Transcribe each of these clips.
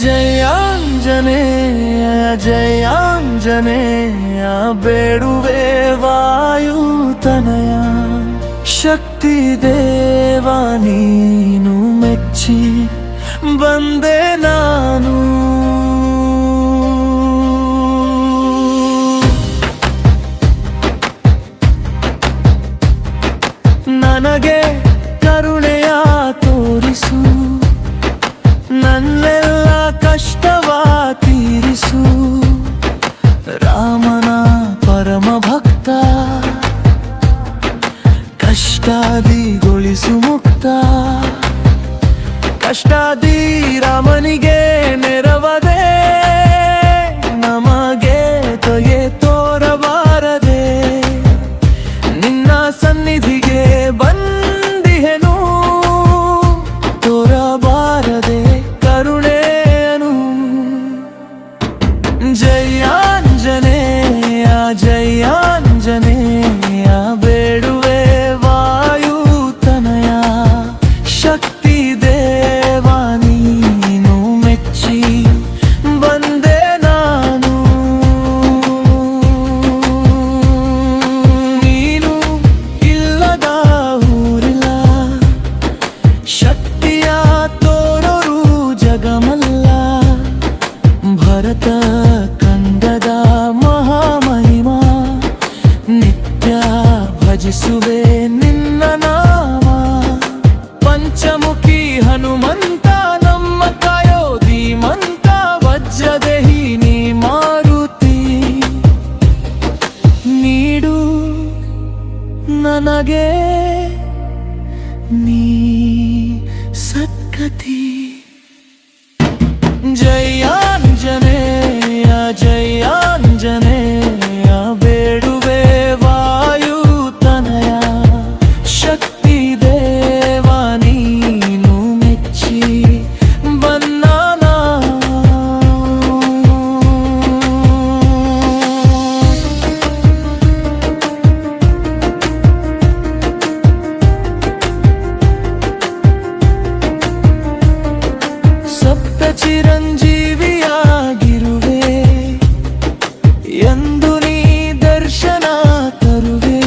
ಜಯ ಆಂಜನೇಯ ಜಯ ಆಂಜನೇಯ ಬೇಡುವೆ ವಾಯುತನಯ ಶಕ್ತಿ ದೇವ ನೀನು ಮೆಚ್ಚಿ ಬಂದೆ ನಾನು ನನಗೆ ಕರುಣೆಯ ತೋರಿಸು ನನ್ನೆಲ್ಲ ಕಷ್ಟವ ತೀರಿಸು ರಾಮನ ಪರಮ ಭಕ್ತ ಕಷ್ಟಾದಿಗೊಳಿಸು ಮುಕ್ತ ಕಷ್ಟಾದಿ ರಾಮನಿಗೆ ನೆರವದೆ ನಮಗೆ ತೊಗೆ ತೋರಬಾರದೆ ನಿನ್ನ ಸನ್ನಿಧಿಗೆ ಬಂದಿಹೆನು ತೋರಬಾರದೆ ಕರುಣೆಯನು ಜಯ ಆಂಜನೇಯ ಜಯ ಆಂಜನೇಯ ಬೇಡುವೆ ವಾಯುತನಯ ಶಕ್ತಿ ದೇವ ನೀನು ಮೆಚ್ಚಿ ಬಂದೆ ನಾನು ನೀನು ಇಲ್ಲದ ಊರಿಲ್ಲ ಶಕ್ತಿಯ ತೋರರು ಜಗಮಲ್ಲ ಭರತ ಕಂಡದ ಮಹಾಮಹಿಮಾ ನಿತ್ಯ ಭಜಿಸುವೆ ನಿನ್ನ ನಾಮ ಪಂಚಮುಖಿ ಹನುಮಂತ ನಮ್ಮ ಕಾಯೋ ಧೀಮಂತ ವಜ್ರದೇಹಿ ನೀ ಮಾರುತಿ ನೀಡು ನನಗೆ ನೀ ಸದ್ಗತಿ ಜಯ ಆಂಜನೇಯ ಜಯ ಆಂಜನೇಯ ಬೇಡುವೆ ವಾಯುತನಯ ಶಕ್ತಿ ದೇವ ನೀನು ಮೆಚ್ಚಿ ಬನ್ನ ಸಪ್ತ ಚಿರಂಜೀವಿಯಾಗಿರುವೆ ಎಂದು ನೀ ದರ್ಶನ ತರುವೆ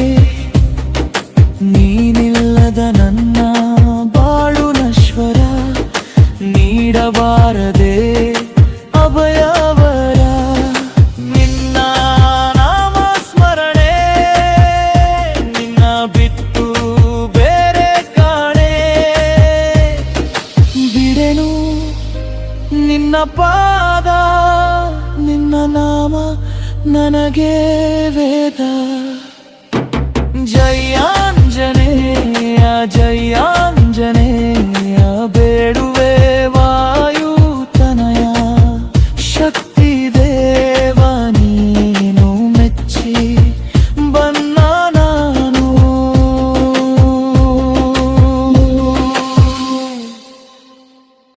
ನೀನಿಲ್ಲದ ನನ್ನ ಬಾಳು ನಶ್ವರ ನೀಡಬಾರದೆ ಅಭಯವರ ನಿನ್ನ ನಾಮ ಸ್ಮರಣೆ ನಿನ್ನ ಬಿಟ್ಟು ಬೇರೆ ಕಾಣೆ ಬಿಡೆನು ನಿನ್ನ ಪಾದ ನಿನ್ನ ನಾಮ ನನಗೆ ವೇದ ಜಯ ಆಂಜನೇಯ ಜಯ